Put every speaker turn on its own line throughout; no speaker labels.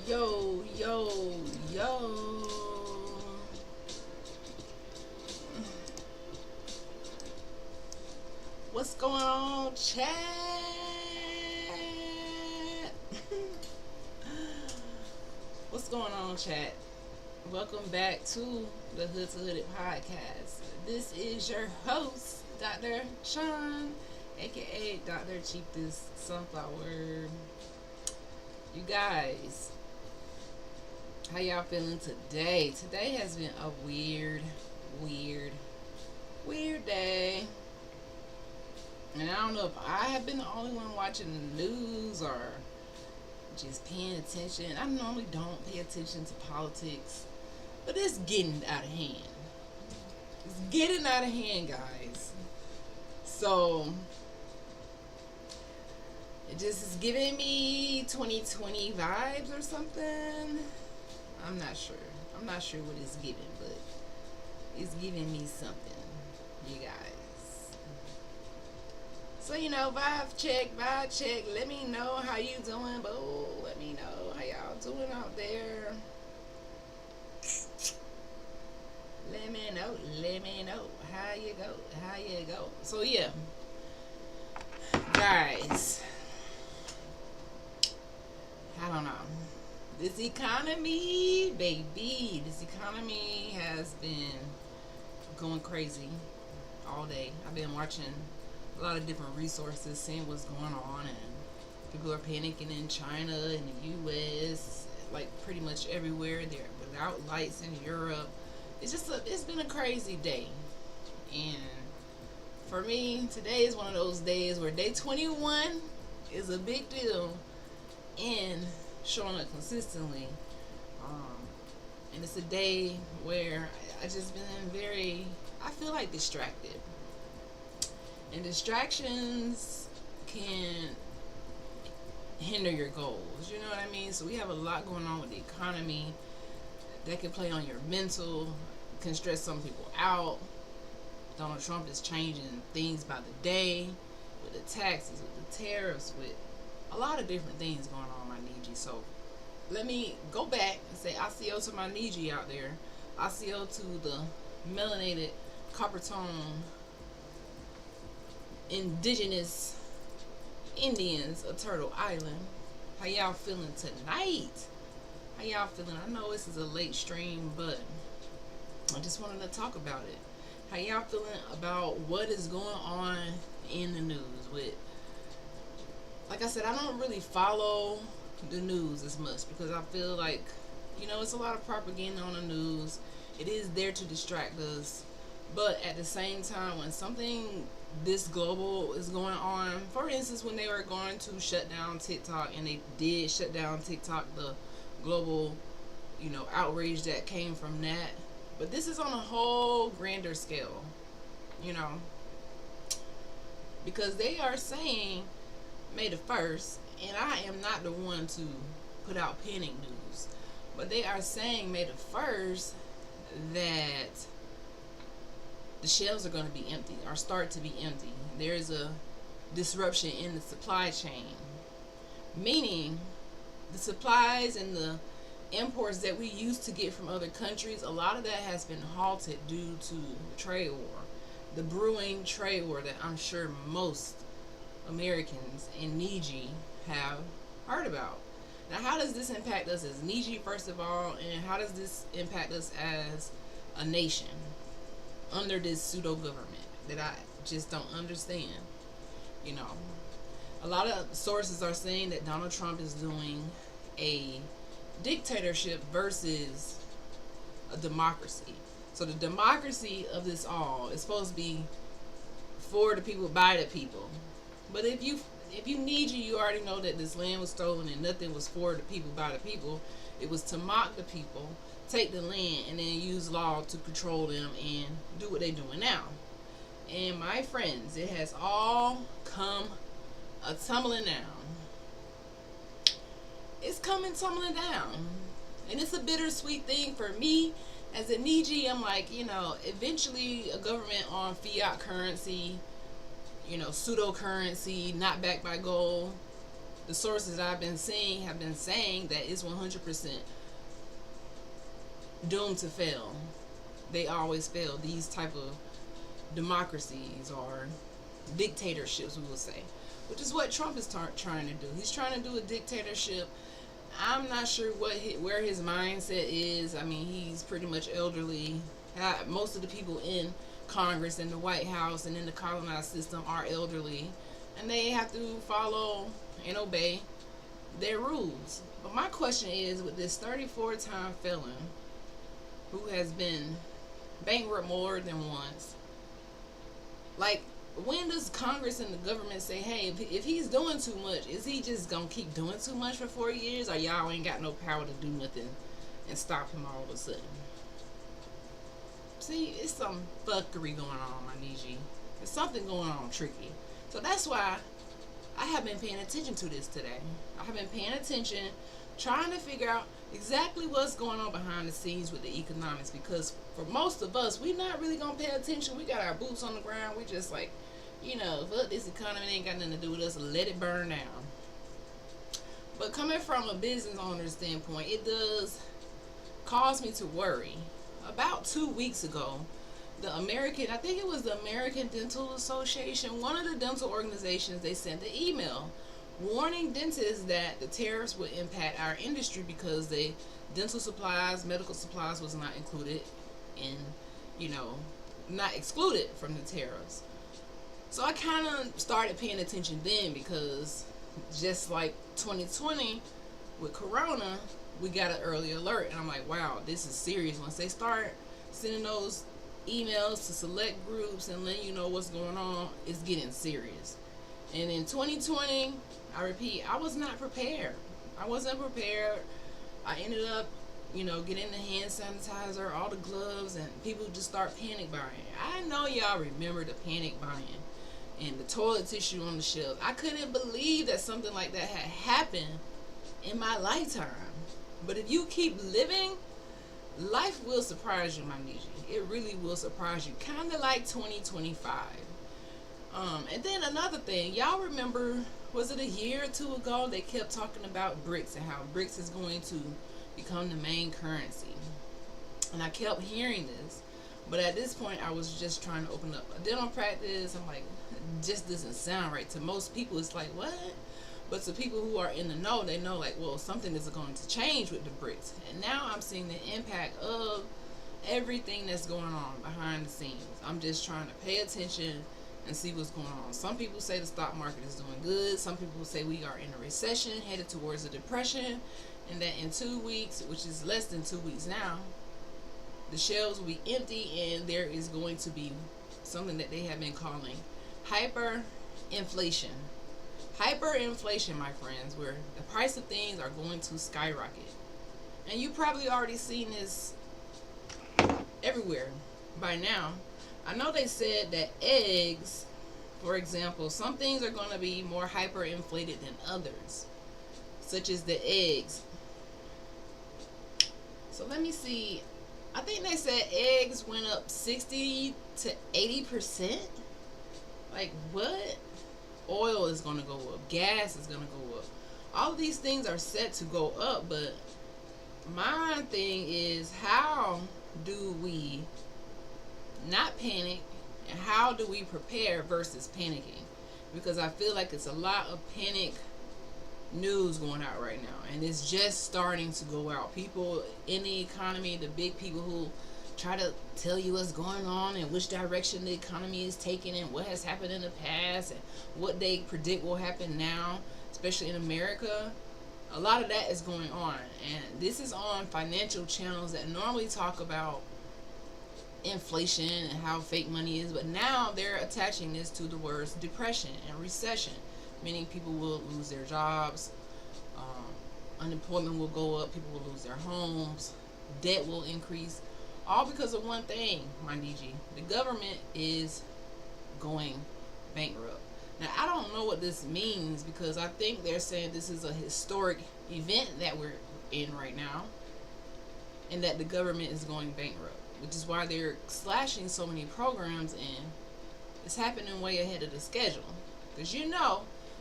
Yo, yo, yo. What's going on, chat? What's going on, chat? Welcome back to the Hood to Hooded podcast. This is your host, Dr. Sean, aka Dr. Cheapest Sunflower. You guys, how y'all feeling today? Today has been a weird, weird day. And I don't know if I have been the only one watching the news or just paying attention. I normally don't pay attention to politics, but it's getting out of hand. It's getting out of hand, guys. So it just is giving me 2020 vibes or something. I'm not sure. I'm not sure what it's giving, but it's giving me something, you guys. So, vibe check. Let me know how you doing, boo. Let me know how y'all doing out there. Let me know how you go. So, yeah, guys, I don't know. This economy, baby, this economy has been going crazy all day. I've been watching a lot of different resources, seeing what's going on, and people are panicking in China and the U.S., like pretty much everywhere. They're without lights in Europe. It's been a crazy day, and for me, today is one of those days where day 21 is a big deal in showing up consistently, and it's a day where I just been I feel like distracted. And distractions can hinder your goals. You know what I mean? So we have a lot going on with the economy that can play on your mental, can stress some people out. Donald Trump is changing things by the day with the taxes, with the tariffs, with a lot of different things going on, my Niji. So let me go back and say ASIO to my Niji out there. ASIO to the melanated copper tone indigenous Indians of Turtle Island. How y'all feeling tonight? How y'all feeling? I know this is a late stream, but I just wanted to talk about it. How y'all feeling about what is going on in the news with, like I said, I don't really follow the news as much because I feel like, it's a lot of propaganda on the news. It is there to distract us. But at the same time, when something this global is going on, for instance, when they were going to shut down TikTok, and they did shut down TikTok, the global, outrage that came from that. But this is on a whole grander scale, because they are saying May the 1st, and I am not the one to put out panic news, but they are saying May the 1st that the shelves are going to be empty or start to be empty. There's a disruption in the supply chain, meaning the supplies and the imports that we used to get from other countries, a lot of that has been halted due to the trade war, the brewing trade war that I'm sure most Americans in Niji have heard about. Now, how does this impact us as Niji, first of all, and how does this impact us as a nation under this pseudo government that I just don't understand? A lot of sources are saying that Donald Trump is doing a dictatorship versus a democracy. So the democracy of this all is supposed to be for the people, by the people. But if you need you already know that this land was stolen and nothing was for the people, by the people. It was to mock the people, take the land, and then use law to control them and do what they're doing now. And my friends, it has all come a tumbling down. It's coming tumbling down. And it's a bittersweet thing for me. As a Niji, I'm like, eventually a government on fiat currency, pseudo currency, not backed by gold, the sources I've been seeing have been saying that it's 100% doomed to fail. They always fail. These type of democracies or dictatorships, we will say, which is what Trump is trying to do. He's trying to do a dictatorship. I'm not sure where his mindset is. I mean, he's pretty much elderly. Most of the people in Congress and the White House and in the colonized system are elderly, and they have to follow and obey their rules. But my question is, with this 34-time felon who has been bankrupt more than once, like, when does Congress and the government say, hey, if he's doing too much, is he just gonna keep doing too much for 4 years, or y'all ain't got no power to do nothing and stop him all of a sudden? See, it's some fuckery going on, my Niji. There's something going on tricky. So that's why I have been paying attention to this today. I have been paying attention, trying to figure out exactly what's going on behind the scenes with the economics, because for most of us, we're not really gonna pay attention. We got our boots on the ground. We just like, fuck this economy, ain't got nothing to do with us. Let it burn down. But coming from a business owner's standpoint, it does cause me to worry. About 2 weeks ago, I think it was the American Dental Association, one of the dental organizations, they sent an email warning dentists that the tariffs would impact our industry because the dental supplies, medical supplies was not included in, not excluded from the tariffs. So I kind of started paying attention then, because just like 2020 with Corona, we got an early alert, and I'm like, wow, this is serious. Once they start sending those emails to select groups and letting you know what's going on, it's getting serious. And in 2020, I repeat, I was not prepared. I wasn't prepared. I ended up, getting the hand sanitizer, all the gloves, and people just start panic buying. I know y'all remember the panic buying and the toilet tissue on the shelf. I couldn't believe that something like that had happened in my lifetime. But if you keep living, life will surprise you, my Niji. It really will surprise you. Kind of like 2025. And then another thing, y'all remember, was it a year or two ago, they kept talking about BRICS and how BRICS is going to become the main currency. And I kept hearing this. But at this point, I was just trying to open up a dental practice. I'm like, it just doesn't sound right. To most people, it's like, what? But to people who are in the know, they know, like, well, something is going to change with the BRICS. And now I'm seeing the impact of everything that's going on behind the scenes. I'm just trying to pay attention and see what's going on. Some people say the stock market is doing good. Some people say we are in a recession, headed towards a depression, and that in 2 weeks, which is less than 2 weeks now, the shelves will be empty, and there is going to be something that they have been calling hyperinflation. Hyperinflation, my friends, where the price of things are going to skyrocket. And you probably already seen this everywhere by now. I know they said that eggs, for example, some things are going to be more hyperinflated than others, such as the eggs. So let me see. I think they said eggs went up 60 to 80%. Like, what? Oil is going to go up. Gas is going to go up. All of these things are set to go up, but my thing is, how do we not panic, and how do we prepare versus panicking? Because I feel like it's a lot of panic news going out right now, and it's just starting to go out. People in the economy, the big people who try to tell you what's going on and which direction the economy is taking and what has happened in the past and what they predict will happen now, especially in America. A lot of that is going on, and this is on financial channels that normally talk about inflation and how fake money is, but now they're attaching this to the words depression and recession, meaning people will lose their jobs, unemployment will go up, people will lose their homes, debt will increase, all because of one thing, my DG. The government is going bankrupt. Now, I don't know what this means, because I think they're saying this is a historic event that we're in right now, and that the government is going bankrupt, which is why they're slashing so many programs, and it's happening way ahead of the schedule. Because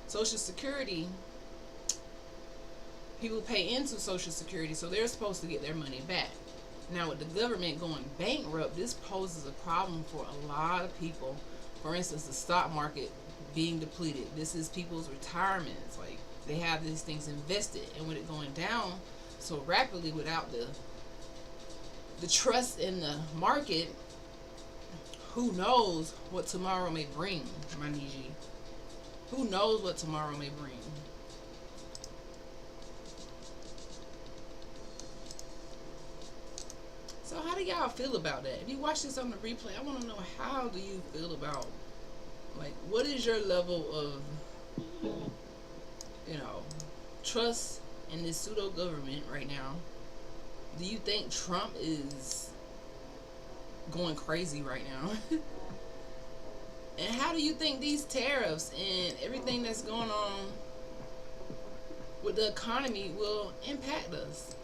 Social Security People pay into Social Security, so they're supposed to get their money back. Now, with the government going bankrupt, this poses a problem for a lot of people. For instance, the stock market being depleted. This is people's retirements. Like, they have these things invested, and with it going down so rapidly without the trust in the market, who knows what tomorrow may bring, my Niji. Who knows what tomorrow may bring. So how do y'all feel about that? If you watch this on the replay, I want to know, how do you feel about, like, what is your level of, you know, trust in this pseudo government right now? Do you think Trump is going crazy right now? And how do you think these tariffs and everything that's going on with the economy will impact us?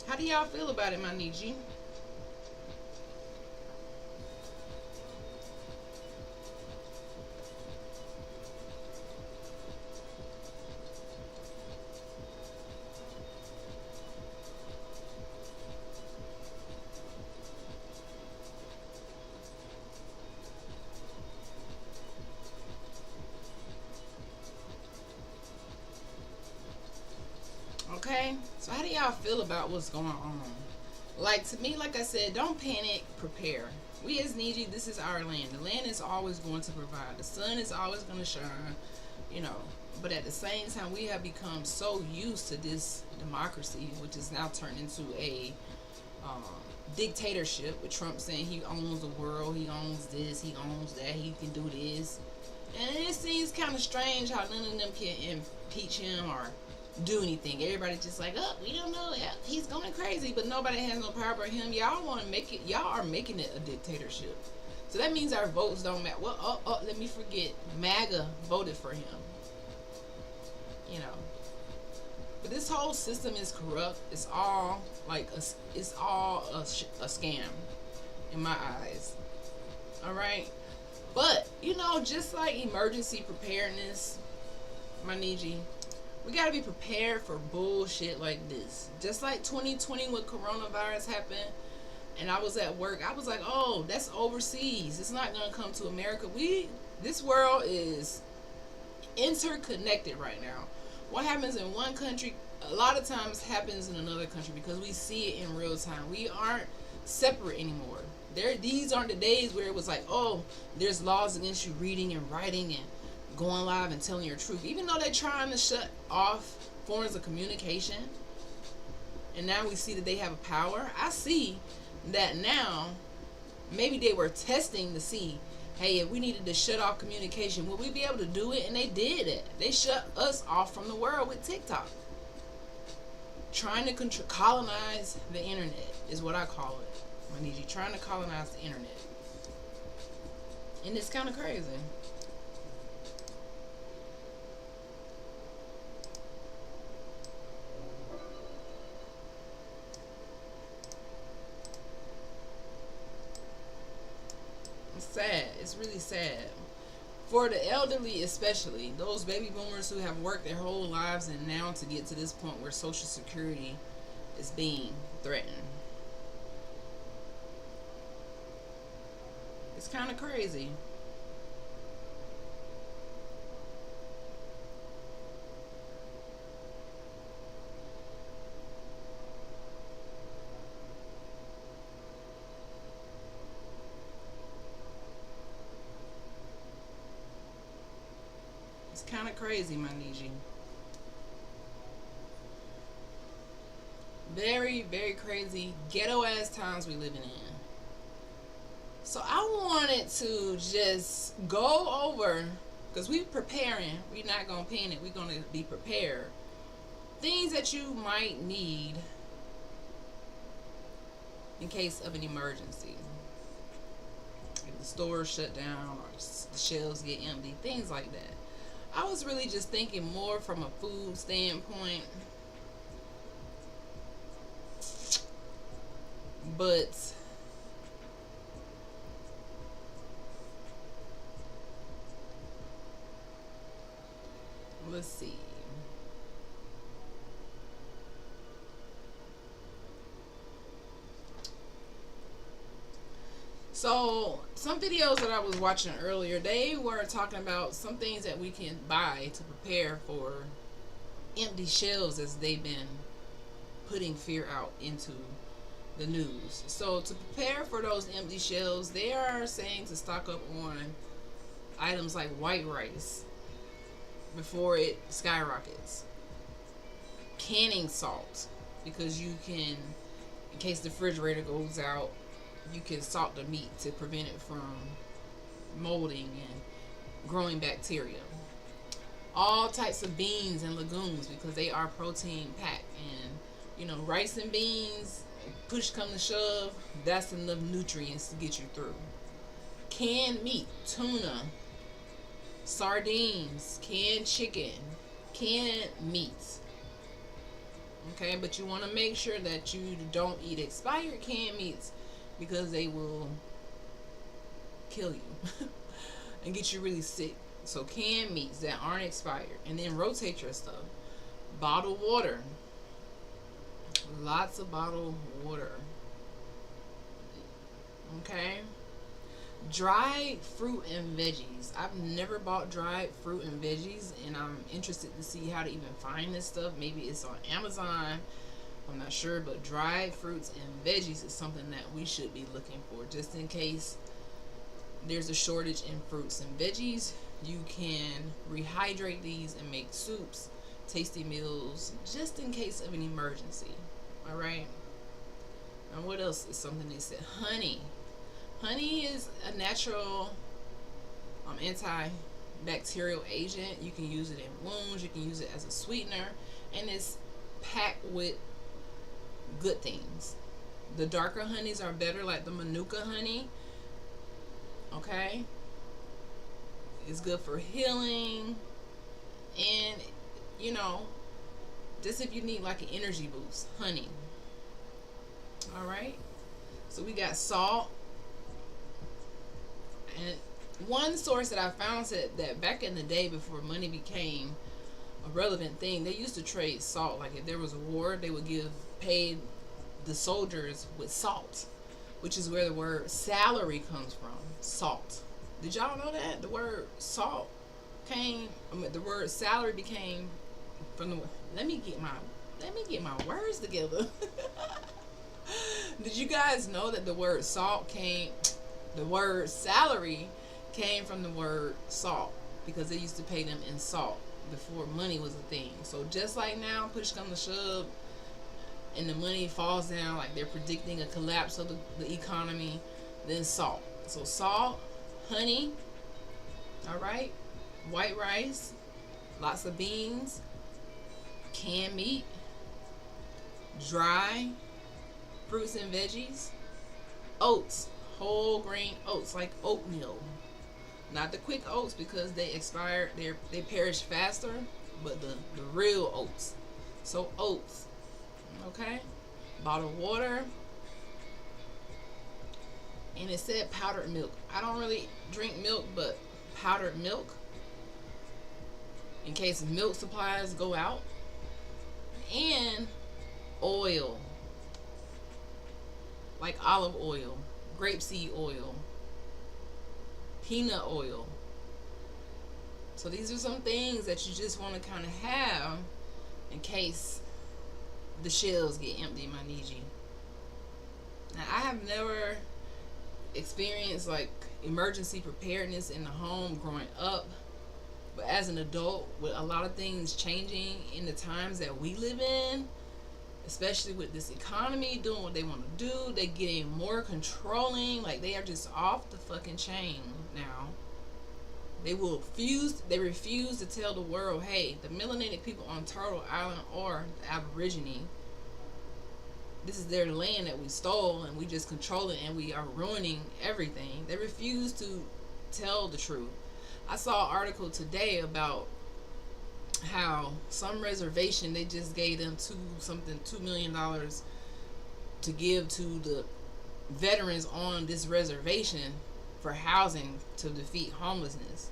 How do y'all feel about it, my Niji? Okay, so how do y'all feel about what's going on? Like, to me, like I said, don't panic, prepare. We as Niji, this is our land. The land is always going to provide. The sun is always going to shine, you know. But at the same time, we have become so used to this democracy, which is now turned into a um, dictatorship, with Trump saying he owns the world, he owns this, he owns that, he can do this. And it seems kind of strange how none of them can impeach him or do anything. Everybody just like, oh, we don't know, he's going crazy, but nobody has no power but him. Y'all want to make it, y'all are making it a dictatorship. So that means our votes don't matter. Well, let me forget, MAGA voted for him, you know. But this whole system is corrupt. It's all like it's all a scam in my eyes. All right. But you know, just like emergency preparedness, my Niji, we gotta be prepared for bullshit like this. Just like 2020 when coronavirus happened, and I was at work, I was like, oh, that's overseas. It's not gonna come to America. This world is interconnected right now. What happens in one country, a lot of times happens in another country, because we see it in real time. We aren't separate anymore. These aren't the days where it was like, oh, there's laws against you reading and writing and going live and telling your truth. Even though they're trying to shut off forms of communication, and now we see that they have a power. I see that now. Maybe they were testing to see, hey, if we needed to shut off communication, would we be able to do it? And they did it. They shut us off from the world with TikTok. Trying to colonize the internet is what I call it. I need you trying to colonize the internet. And it's kind of crazy. It's sad. It's really sad. For the elderly especially, those baby boomers who have worked their whole lives, and now to get to this point where Social Security is being threatened. It's kind of crazy. It's kind of crazy, my Niji. Very, very crazy, ghetto ass times we living in. So I wanted to just go over, because we preparing. We're not going to panic. We're going to be prepared. Things that you might need in case of an emergency. If the stores shut down or the shelves get empty. Things like that. I was really just thinking more from a food standpoint. But Let's see. So, some videos that I was watching earlier, they were talking about some things that we can buy to prepare for empty shelves as they've been putting fear out into the news. So, to prepare for those empty shelves, they are saying to stock up on items like white rice before it skyrockets, canning salt, because you can, in case the refrigerator goes out, you can salt the meat to prevent it from molding and growing bacteria. All types of beans and legumes, because they are protein packed, and rice and beans, push come to shove, that's enough nutrients to get you through. Canned meat, tuna, sardines, canned chicken, canned meats. Okay, but you want to make sure that you don't eat expired canned meats, because they will kill you and get you really sick. So canned meats that aren't expired, and then rotate your stuff. Bottled water, lots of bottled water. Okay. Dried fruit and veggies. I've never bought dried fruit and veggies, and I'm interested to see how to even find this stuff. Maybe it's on Amazon, I'm not sure, but dried fruits and veggies is something that we should be looking for, just in case there's a shortage in fruits and veggies. You can rehydrate these and make soups, tasty meals, just in case of an emergency. All right. And what else is something they said? Honey. Honey is a natural antibacterial agent. You can use it in wounds. You can use it as a sweetener, and it's packed with good things. The darker honeys are better, like the Manuka honey. Okay, it's good for healing, and just if you need like an energy boost, honey. All right, so we got salt. And one source that I found said that back in the day, before money became a relevant thing, they used to trade salt. Like if there was a war, they would pay the soldiers with salt, which is where the word salary comes from. Salt. Did y'all know that the word salt the word salary became from the. Let me get my words together. Did you guys know that the word the word salary came from the word salt, because they used to pay them in salt before money was a thing? So just like now, push come to shove and the money falls down, like they're predicting a collapse of the economy, then salt. So salt, honey, all right, white rice, lots of beans, canned meat, dry fruits and veggies, oats, whole grain oats, like oatmeal, not the quick oats, because they expire, they perish faster, but the real oats. So oats. Okay, bottled water, and it said powdered milk. I don't really drink milk, but powdered milk in case milk supplies go out. And oil, like olive oil, grapeseed oil, peanut oil. So these are some things that you just want to kind of have in case the shelves get empty, my Niji. Now, I have never experienced like emergency preparedness in the home growing up, but as an adult, with a lot of things changing in the times that we live in, especially with this economy doing what they want to do, they're getting more controlling. Like, they are just off the fucking chain now. They refuse to tell the world, hey, the melanated people on Turtle Island or the Aborigine, this is their land that we stole, and we just control it, and we are ruining everything. They refuse to tell the truth. I saw an article today about how some reservation, they just gave them $2 million to give to the veterans on this reservation for housing to defeat homelessness.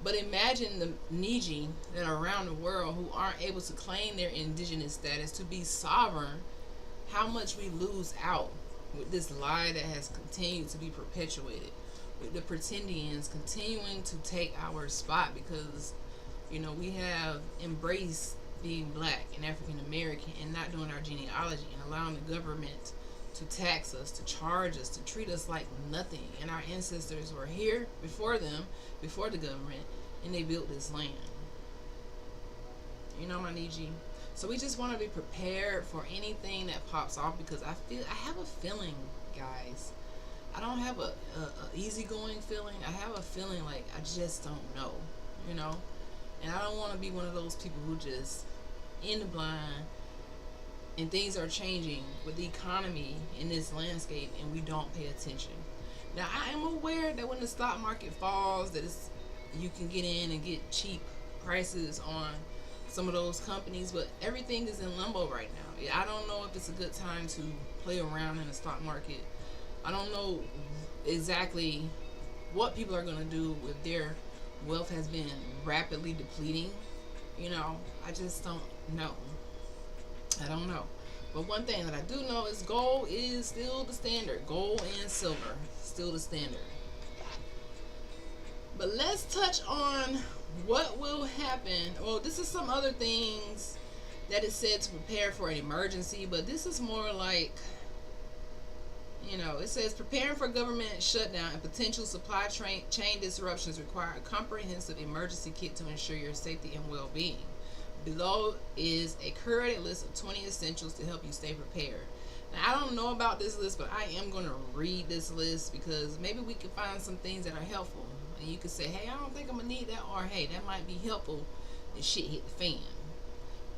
But imagine the Niji that are around the world who aren't able to claim their indigenous status to be sovereign, how much we lose out with this lie that has continued to be perpetuated, with the pretendians continuing to take our spot because, we have embraced being black and African American and not doing our genealogy and allowing the government to tax us, to charge us, to treat us like nothing. And our ancestors were here before them, before the government, and they built this land. My Niji. So we just want to be prepared for anything that pops off because I have a feeling, guys. I don't have a easygoing feeling. I have a feeling like I just don't know, And I don't want to be one of those people who just in the blind and things are changing with the economy in this landscape and we don't pay attention. Now I am aware that when the stock market falls that you can get in and get cheap prices on some of those companies, but everything is in limbo right now. I don't know if it's a good time to play around in the stock market. I don't know exactly what people are going to do if their wealth has been rapidly depleting. I just don't know. I don't know. But one thing that I do know is gold is still the standard. Gold and silver, still the standard. But let's touch on what will happen. Well, this is some other things that it said to prepare for an emergency, but this is more like, it says preparing for government shutdown and potential supply chain disruptions require a comprehensive emergency kit to ensure your safety and well-being. Below is a curated list of 20 essentials to help you stay prepared. Now, I don't know about this list, but I am going to read this list because maybe we can find some things that are helpful. And you can say, hey, I don't think I'm going to need that, or hey, that might be helpful if shit hit the fan.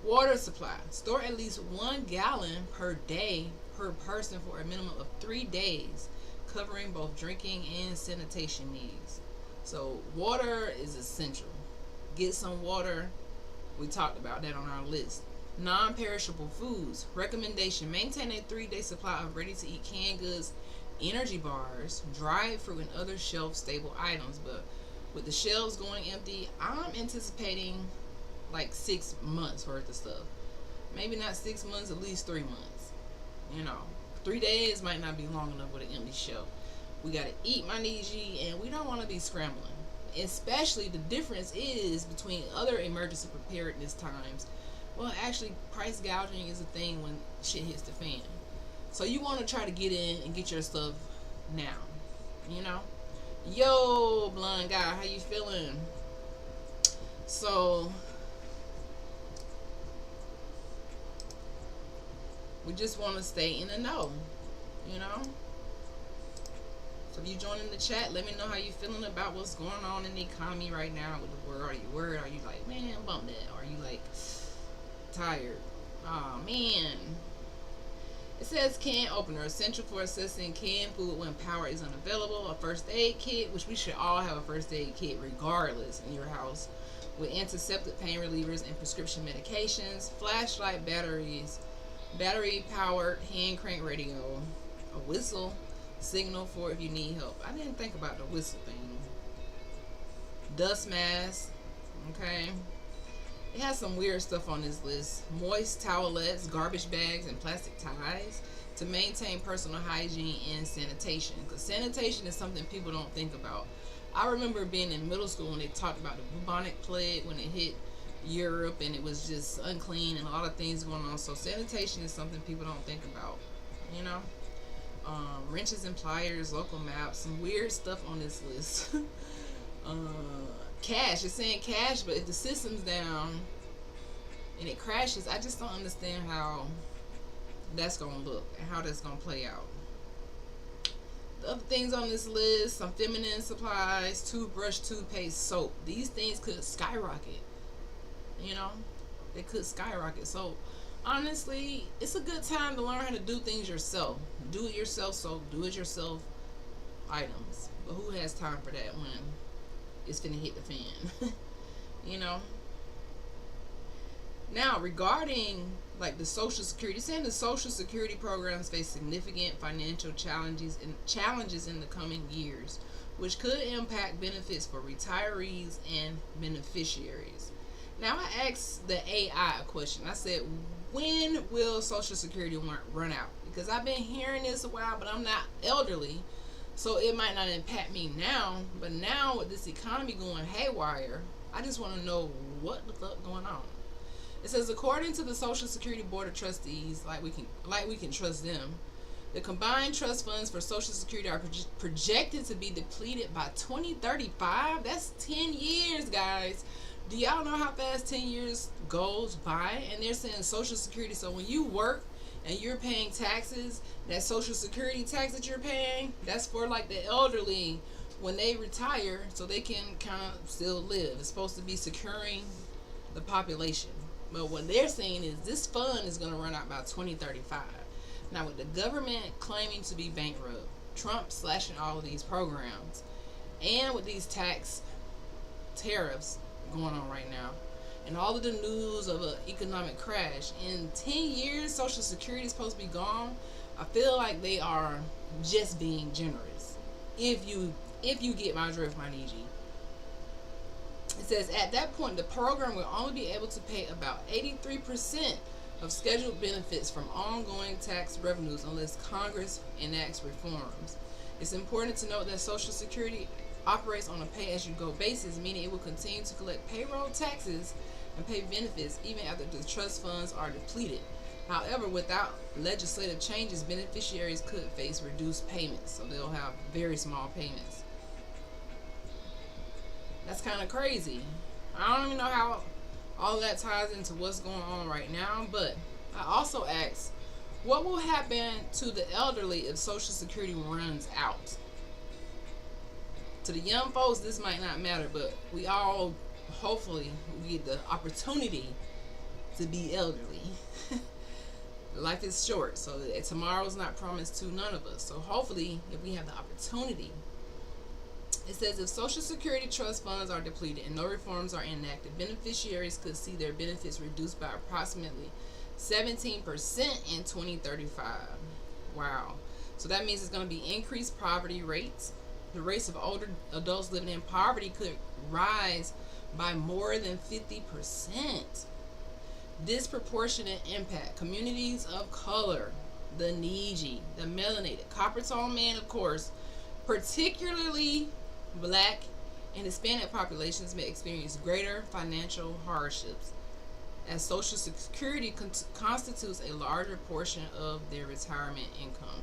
Water supply. Store at least 1 gallon per day per person for a minimum of 3 days, covering both drinking and sanitation needs. So water is essential. Get some water. We talked about that on our list. Non-perishable foods. Recommendation: maintain a 3-day supply of ready-to-eat canned goods, energy bars, dried fruit, and other shelf-stable items. But with the shelves going empty, I'm anticipating like 6 months worth of stuff. Maybe not 6 months, at least 3 months. 3 days might not be long enough with an empty shelf. We gotta eat, my Niji, and we don't want to be scrambling. Especially the difference is between other emergency preparedness times. Well, actually, price gouging is a thing when shit hits the fan. So you want to try to get in and get your stuff now. Yo, blind guy, how you feeling? So we just want to stay in the know. So if you join in the chat, let me know how you feeling about what's going on in the economy right now with the world. Are you worried? Are you like, man, bump that? Are you like tired? Oh man. It says can opener, essential for assessing canned food when power is unavailable. A first aid kit, which we should all have a first aid kit regardless in your house, with antiseptic pain relievers and prescription medications. Flashlight, batteries, battery powered hand crank radio, a whistle, signal for if you need help. I didn't think about the whistle thing. Dust mask. Okay. It has some weird stuff on this list. Moist towelettes, garbage bags, and plastic ties to maintain personal hygiene and sanitation. Because sanitation is something people don't think about. I remember being in middle school when they talked about the bubonic plague when it hit Europe and it was just unclean and a lot of things going on. So sanitation is something people don't think about. Wrenches and pliers, local maps, some weird stuff on this list. Cash, it's saying cash, but if the system's down and it crashes, I just don't understand how that's gonna look and how that's gonna play out. The other things on this list, some feminine supplies, toothbrush, toothpaste, soap. These things could skyrocket. They could skyrocket. So honestly, it's a good time to learn how to do things yourself. Do it yourself soap, do it yourself items. But who has time for that when it's gonna hit the fan? Now, regarding like the Social Security, saying the Social Security programs face significant financial challenges in the coming years. which could impact benefits for retirees and beneficiaries. Now, I asked the AI a question. I said, when will Social Security run out? Because I've been hearing this a while, but I'm not elderly, so it might not impact me now. But now with this economy going haywire, I just want to know what the fuck going on. It says, according to the Social Security Board of Trustees, like we can trust them, the combined trust funds for Social Security are projected to be depleted by 2035. That's 10 years, guys. Do y'all know how fast 10 years goes by? And they're saying Social Security. So when you work and you're paying taxes, that Social Security tax that you're paying, that's for like the elderly when they retire so they can kind of still live. It's supposed to be securing the population. But what they're saying is this fund is going to run out by 2035. Now, with the government claiming to be bankrupt, Trump slashing all of these programs, and with these tax tariffs going on right now, and all of the news of an economic crash, in 10 years, Social Security is supposed to be gone. I feel like they are just being generous. If you get my drift, my Niji. It says, at that point, the program will only be able to pay about 83% of scheduled benefits from ongoing tax revenues unless Congress enacts reforms. It's important to note that Social Security operates on a pay-as-you-go basis, meaning it will continue to collect payroll taxes and pay benefits even after the trust funds are depleted. However, without legislative changes, beneficiaries could face reduced payments, so they'll have very small payments. That's kind of crazy. I don't even know how all that ties into what's going on right now, but I also asked, what will happen to the elderly if Social Security runs out? To the young folks, this might not matter, but we all, hopefully, we get the opportunity to be elderly. Life is short, so tomorrow's not promised to none of us. So hopefully, if we have the opportunity. It says, if Social Security trust funds are depleted and no reforms are enacted, beneficiaries could see their benefits reduced by approximately 17% in 2035. Wow. So that means it's going to be increased poverty rates. The rates of older adults living in poverty could rise by more than 50%. Disproportionate impact. Communities of color, the needy, the melanated, copper-toned man, of course, particularly Black and Hispanic populations may experience greater financial hardships as Social Security constitutes a larger portion of their retirement income.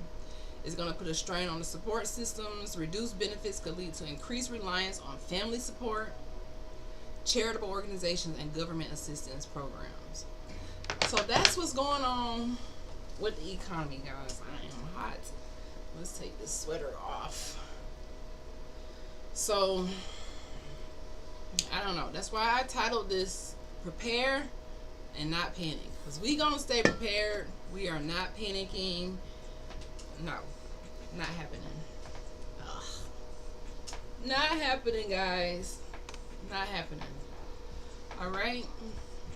It's going to put a strain on the support systems. Reduced benefits could lead to increased reliance on family support, charitable organizations, and government assistance programs. So that's what's going on with the economy, guys. I am hot. Let's take this sweater off. So, I don't know. That's why I titled this Prepare and Not Panic. Because we going to stay prepared. We are not panicking. No. Not happening. Ugh. Not happening, guys. Not happening. Alright?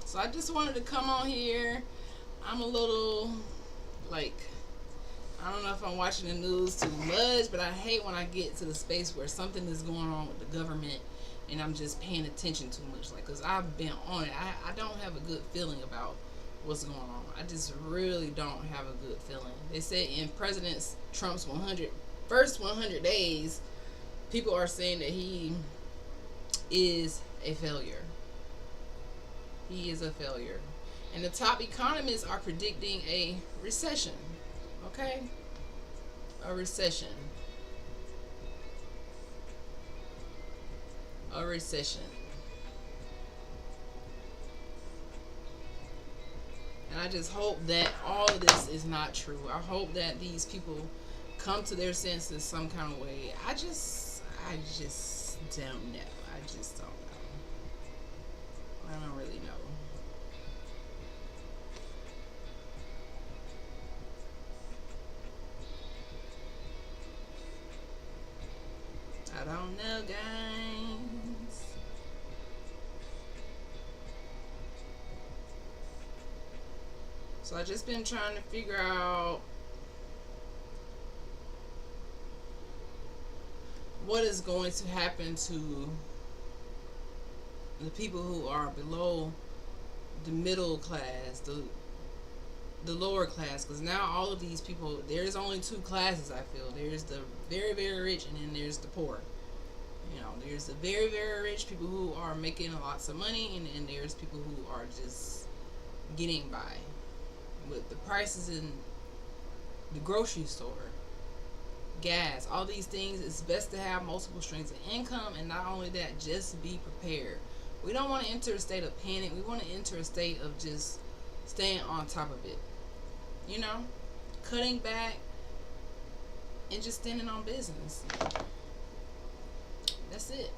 So, I just wanted to come on here. I'm a little, I don't know if I'm watching the news too much, but I hate when I get to the space where something is going on with the government and I'm just paying attention too much. Because I've been on it. I don't have a good feeling about what's going on. I just really don't have a good feeling. They say in President Trump's first 100 days, people are saying that he is a failure. He is a failure. And the top economists are predicting a recession. Okay? A recession. A recession. And I just hope that all of this is not true. I hope that these people come to their senses some kind of way. I just don't know. I just don't know. I don't really know. I don't know, guys. So I just been trying to figure out what is going to happen to the people who are below the middle class, the lower class, because now all of these people, there's only two classes. I feel there's the very very rich, and then there's the poor. You know, there's the very very rich people who are making lots of money, and then there's people who are just getting by with the prices in the grocery store, gas, all these things. It's best to have multiple streams of income, and not only that, just be prepared. We don't want to enter a state of panic. We want to enter a state of just staying on top of it. You know, cutting back and just standing on business. That's it.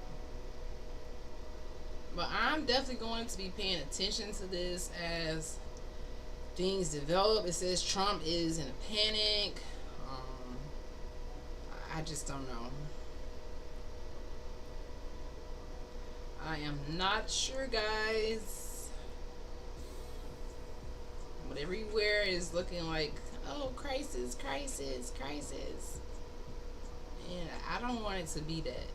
But I'm definitely going to be paying attention to this as things develop. It says Trump is in a panic. I just don't know. I am not sure, guys. But everywhere is looking like, oh, crisis, crisis, crisis. And I don't want it to be that.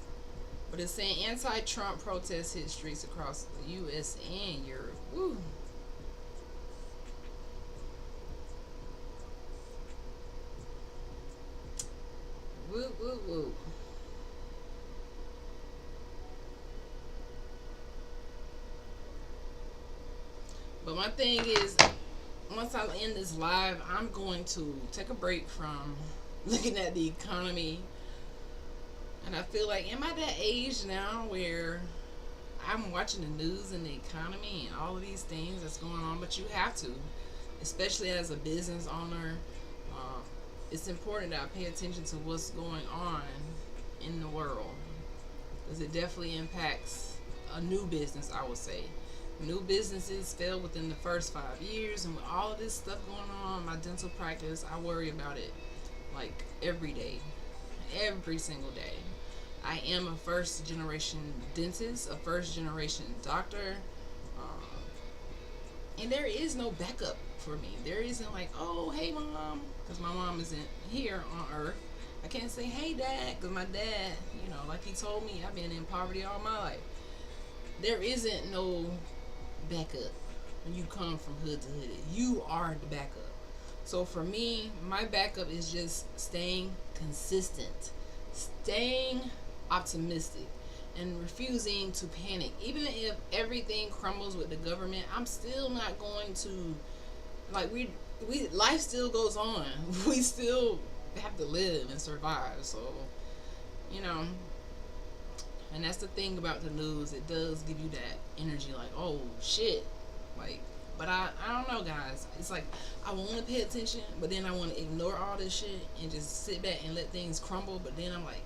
But it's saying anti-Trump protests hit streets across the U.S. and Europe. Woo. Woo, woo, woo. But my thing is, once I end this live, I'm going to take a break from looking at the economy. And I feel like, am I that age now where I'm watching the news and the economy and all of these things that's going on? But you have to, especially as a business owner. It's important that I pay attention to what's going on in the world, because it definitely impacts a new business, I would say. New businesses fail within the first 5 years, and with all of this stuff going on, my dental practice, I worry about it like every day, every single day. I am a first generation dentist, a first generation doctor, and there is no backup for me. There isn't like, oh, hey mom, because my mom isn't here on earth. I can't say, hey dad, because my dad, you know, like he told me, I've been in poverty all my life. There isn't no backup when you come from hood to hood. You are the backup. So for me, my backup is just staying consistent, staying optimistic, and refusing to panic. Even if everything crumbles with the government, I'm still not going to, like, we life still goes on. We still have to live and survive. So, you know, and that's the thing about the news. It does give you that energy, like, oh shit, like. But I don't know, guys. It's like I want to pay attention, but then I want to ignore all this shit and just sit back and let things crumble. But then I'm like,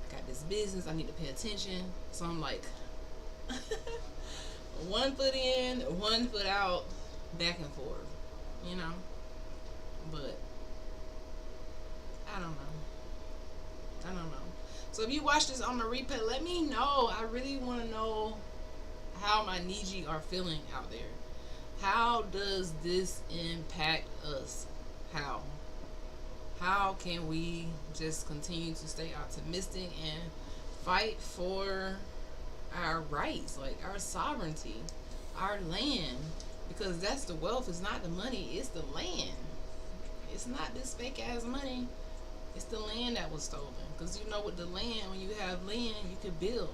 I got this business, I need to pay attention. So I'm like, one foot in, one foot out, back and forth, you know. But I don't know. I don't know. So if you watch this on the replay, let me know. I really want to know how my Niji are feeling out there. How does this impact us? How can we just continue to stay optimistic and fight for our rights, like our sovereignty, our land? Because that's the wealth. It's not the money, it's the land. It's not this fake ass money. It's the land that was stolen. Because you know, with the land, when you have land, you can build.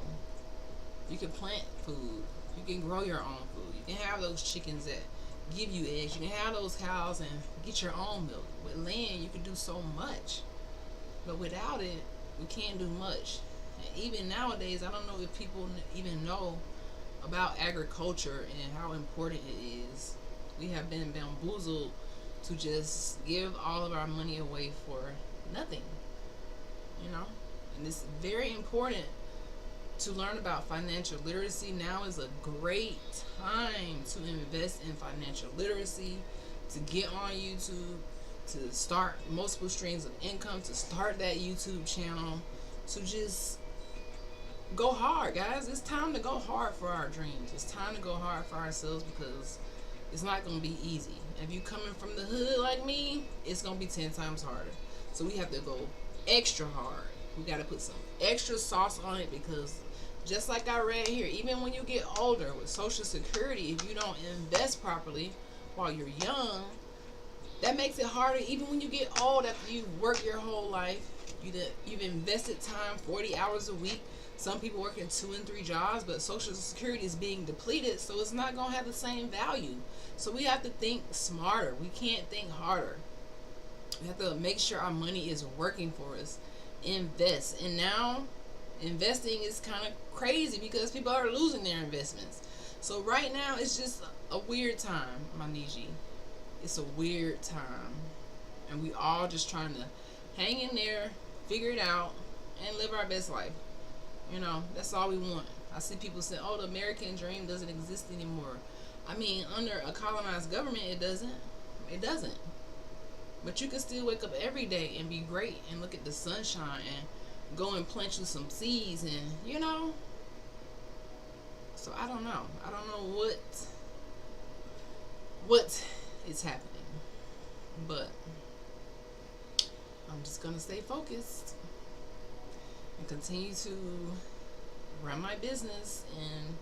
You can plant food. You can grow your own food. You can have those chickens that give you eggs. You can have those cows and get your own milk. With land, you can do so much. But without it, we can't do much. And even nowadays, I don't know if people even know about agriculture and how important it is. We have been bamboozled to just give all of our money away for nothing. You know? And it's very important to learn about financial literacy. Now is a great time to invest in financial literacy, to get on YouTube, to start multiple streams of income, to start that YouTube channel, to just go hard, guys. It's time to go hard for our dreams. It's time to go hard for ourselves, because it's not going to be easy. If you coming from the hood like me, it's going to be 10 times harder. So we have to go extra hard. We got to put some extra sauce on it, because just like I read here, even when you get older with Social Security, if you don't invest properly while you're young, that makes it harder even when you get old after you've worked your whole life. You've invested time, 40 hours a week. Some people working 2 and 3 jobs, but Social Security is being depleted, so it's not going to have the same value. So we have to think smarter. We can't think harder. We have to make sure our money is working for us. Invest. And now, investing is kind of crazy because people are losing their investments. So right now, it's just a weird time, Maniji. It's a weird time. And we all just trying to hang in there, figure it out, and live our best life. That's all we want. I see people say, oh, the American dream doesn't exist anymore. I mean, under a colonized government, it doesn't. It doesn't. But you can still wake up every day and be great and look at the sunshine and go and plant you some seeds and. So I don't know. I don't know what is happening. But I'm just gonna stay focused and continue to run my business, and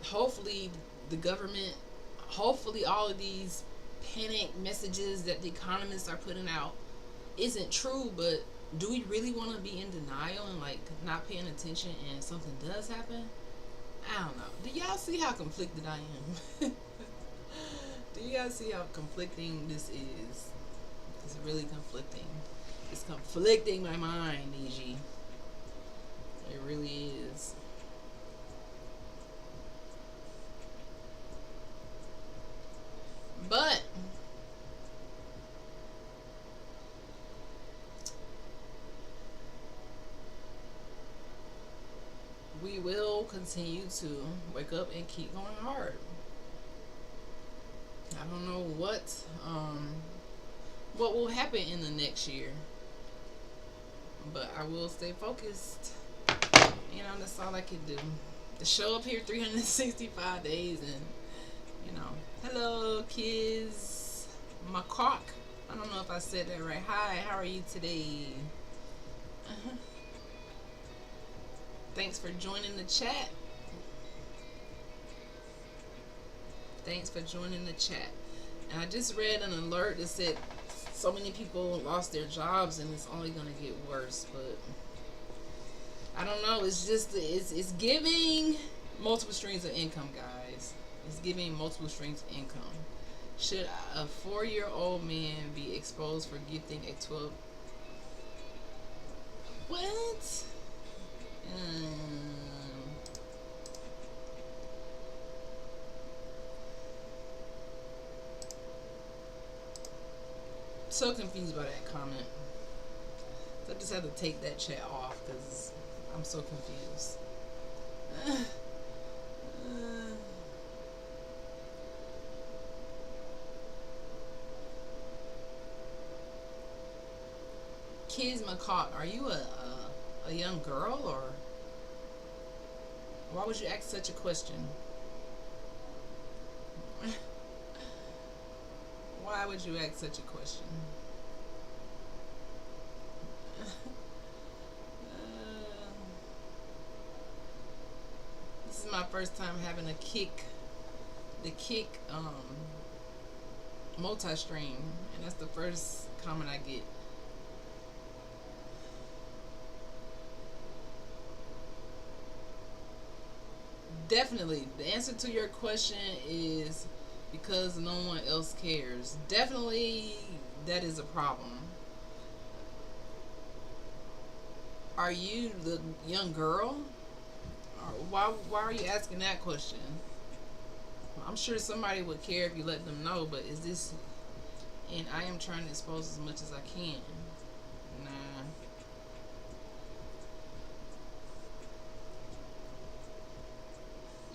hopefully the government, hopefully all of these panic messages that the economists are putting out isn't true. But do we really want to be in denial and like not paying attention and something does happen? I don't know. Do y'all see how conflicted I am? Do you guys see how conflicting this is? It's really conflicting. It's conflicting my mind, EG. It really is. But we will continue to wake up and keep going hard. I don't know what will happen in the next year, but I will stay focused. That's all I can do. To show up here 365 days and hello kids, macaque. I don't know if I said that right. Hi, how are you today? uh Thanks for joining the chat. Thanks for joining the chat. And I just read an alert that said so many people lost their jobs and it's only going to get worse. But I don't know. It's just, it's giving multiple streams of income, guys. It's giving multiple streams of income. Should a 4-year-old man be exposed for gifting a 12? What? So confused by that comment. So I just had to take that chat off because I'm so confused. Kids Macaque, are you a young girl, or why would you ask such a question? Why would you ask such a question? This is my first time having the kick multi-stream, and that's the first comment I get. Definitely, the answer to your question is because no one else cares. Definitely, that is a problem. Are you the young girl? Or why are you asking that question? I'm sure somebody would care if you let them know, but is this... And I am trying to expose as much as I can. Nah.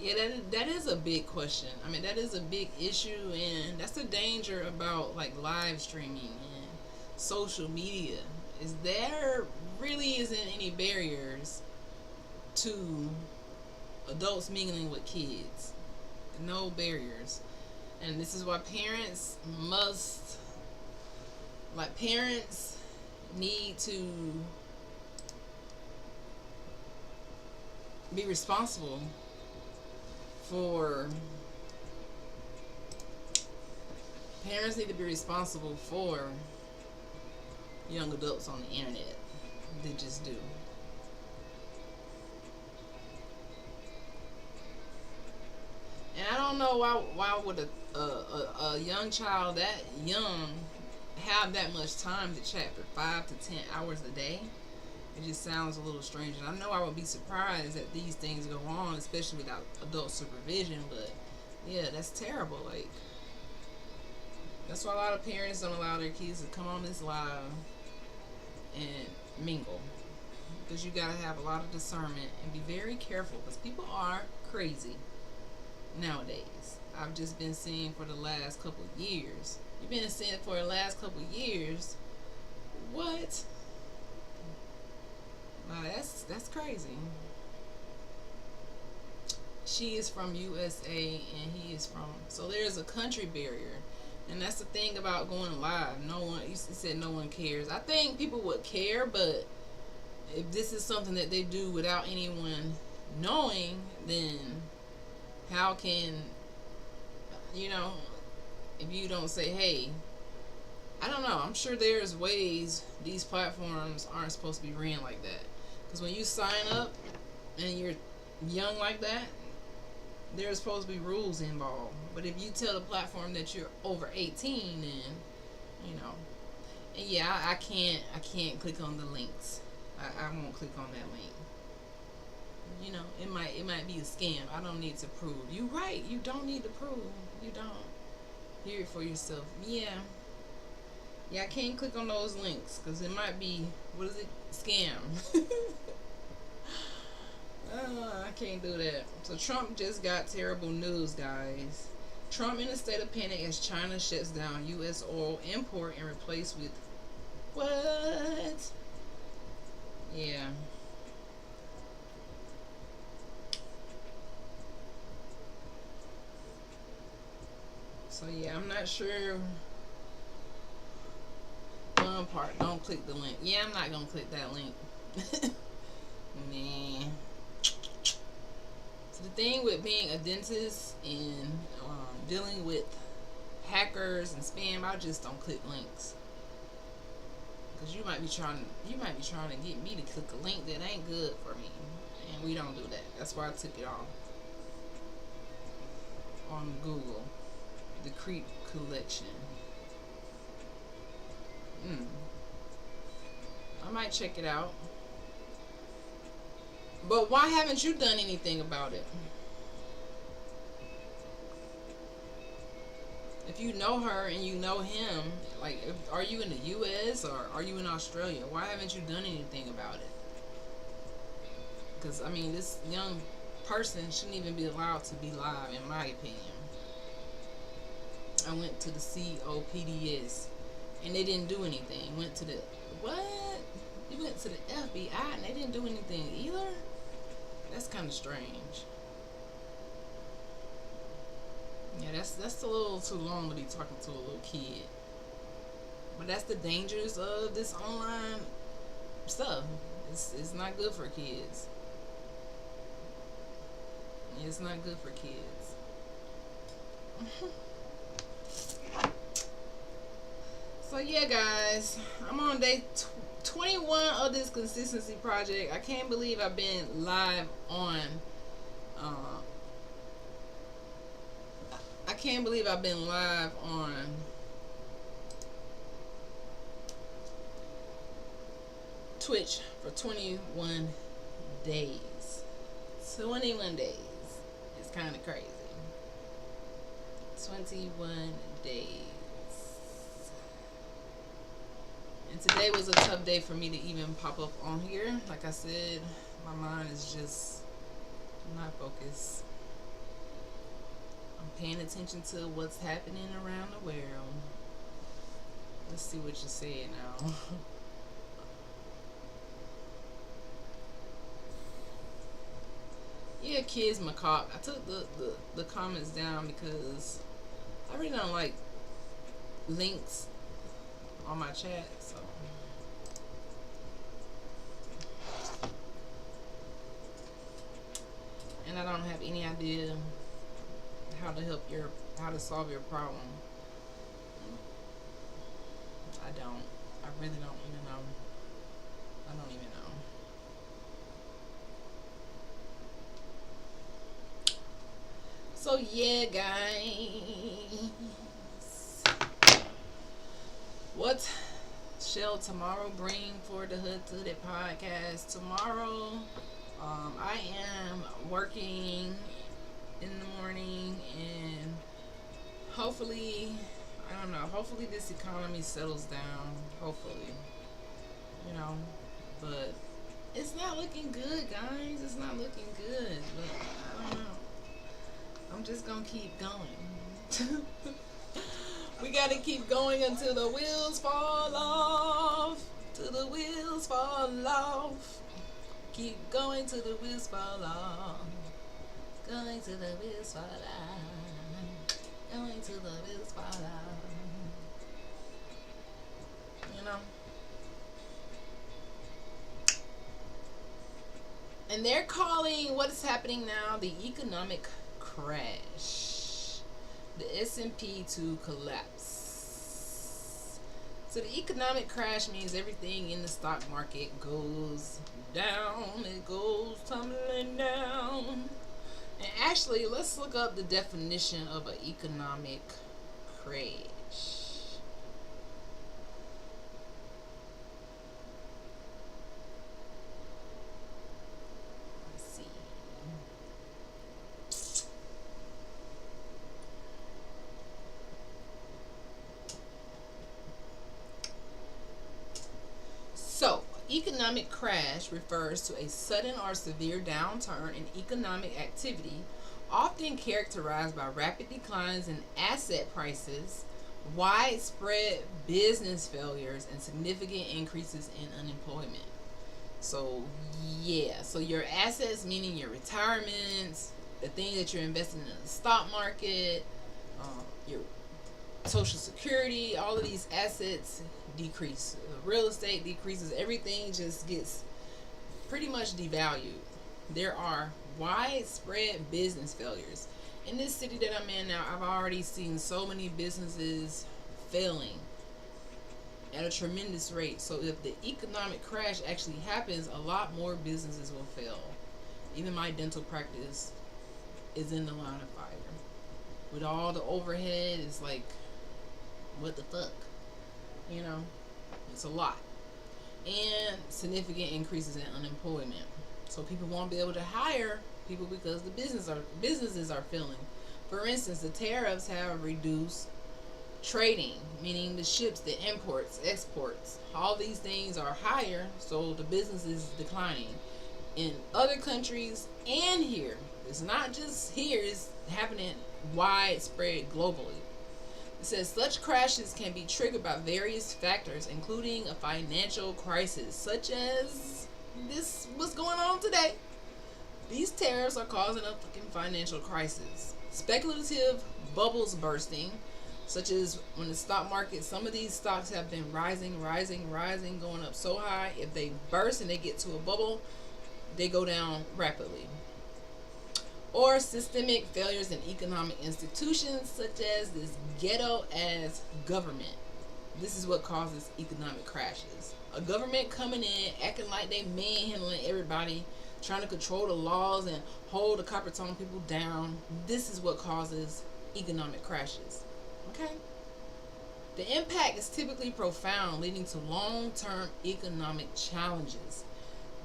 Yeah, that is a big question. I mean, that is a big issue, and that's the danger about like live streaming and social media. Is there really isn't any barriers to adults mingling with kids. No barriers. And this is why parents must, like, parents need to be responsible for parents need to be responsible for young adults on the internet. They just do. And I don't know why would a young child that young have that much time to chat for 5 to 10 hours a day. It just sounds a little strange. And I know I would be surprised that these things go on, especially without adult supervision. But yeah, that's terrible. Like, that's why a lot of parents don't allow their kids to come on this live and mingle, because you gotta have a lot of discernment and be very careful, because people are crazy nowadays. I've just been seeing for the last couple of years. You've been seeing for the last couple of years. What? Wow, that's crazy. She is from USA and he is from. So there's a country barrier, and that's the thing about going live. No one. You said no one cares. I think people would care, but if this is something that they do without anyone knowing, then how can, you know, if you don't say, hey, I don't know. I'm sure there's ways these platforms aren't supposed to be ran like that. Because when you sign up and you're young like that, there's supposed to be rules involved. But if you tell the platform that you're over 18, then, you know, and yeah, I can't click on the links. I won't click on that link. You know, it might be a scam. I don't need to prove. You're right. You don't need to prove. You don't. Hear it for yourself. Yeah. Yeah, I can't click on those links because it might be, what is it? Scam. I can't do that. So Trump just got terrible news, guys. Trump in a state of panic as China shuts down U.S. oil import and replaced with what? Yeah. So yeah, I'm not sure. One part, don't click the link. Yeah, I'm not gonna click that link. Nah. So the thing with being a dentist and dealing with hackers and spam, I just don't click links. Cause you might be trying to get me to click a link that ain't good for me, and we don't do that. That's why I took it off on Google. The Creep Collection. I might check it out. But why haven't you done anything about it? If you know her and you know him, like, are you in the U.S. or are you in Australia? Why haven't you done anything about it? Because, I mean, this young person shouldn't even be allowed to be live, in my opinion. I went to the COPDS and they didn't do anything. Went to the, what? You went to the FBI and they didn't do anything either? That's kind of strange. Yeah, that's a little too long to be talking to a little kid. But that's the dangers of this online stuff. It's not good for kids. It's not good for kids. So yeah, guys, I'm on day 21 of this consistency project. I can't believe I've been live on. I can't believe I've been live on Twitch for 21 days. 21 days. It's kind of crazy. 21 days. And today was a tough day for me to even pop up on here. Like I said, my mind is just not focused. I'm paying attention to what's happening around the world. Let's see what you said now. Yeah, kids macabre. I took the comments down because I really don't like links on my chat, so and I don't have any idea how to how to solve your problem. I don't. I really don't even know. I don't even know. So yeah, guys. What shall tomorrow bring for the Hood to the podcast? Tomorrow, I am working in the morning, and hopefully, I don't know. Hopefully, this economy settles down. Hopefully, you know, but it's not looking good, guys. It's not looking good. But I don't know. I'm just gonna keep going. We gotta keep going until the wheels fall off. Till the wheels fall off. Keep going till the wheels fall off. Going till the wheels fall off. Going till the wheels fall off. You know? And they're calling what is happening now the economic crash. The S&P to collapse. So the economic crash means everything in the stock market goes down. It goes tumbling down. And actually, let's look up the definition of an economic crash. Let's see. So, economic crash refers to a sudden or severe downturn in economic activity, often characterized by rapid declines in asset prices, widespread business failures, and significant increases in unemployment. So, yeah, so your assets, meaning your retirements, the thing that you're investing in the stock market, your social security, all of these assets decrease. Real estate decreases. Everything just gets pretty much devalued. There are widespread business failures. In this city that I'm in now, I've already seen so many businesses failing at a tremendous rate. So if the economic crash actually happens, a lot more businesses will fail. Even my dental practice is in the line of fire. With all the overhead, it's like, what the fuck? You know, it's a lot. And significant increases in unemployment. So people won't be able to hire people because the businesses are failing. For instance, the tariffs have reduced trading, meaning the ships, the imports, exports, all these things are higher, so the business is declining. In other countries and here, it's not just here, it's happening widespread globally. It says such crashes can be triggered by various factors, including a financial crisis, such as this what's going on today. These tariffs are causing a fucking financial crisis. Speculative bubbles bursting, such as when the stock market, some of these stocks have been rising, going up so high. If they burst and they get to a bubble, they go down rapidly. Or systemic failures in economic institutions, such as this ghetto as government. This is what causes economic crashes. A government coming in, acting like they manhandling everybody, trying to control the laws and hold the copper tone people down. This is what causes economic crashes. Okay? The impact is typically profound, leading to long-term economic challenges,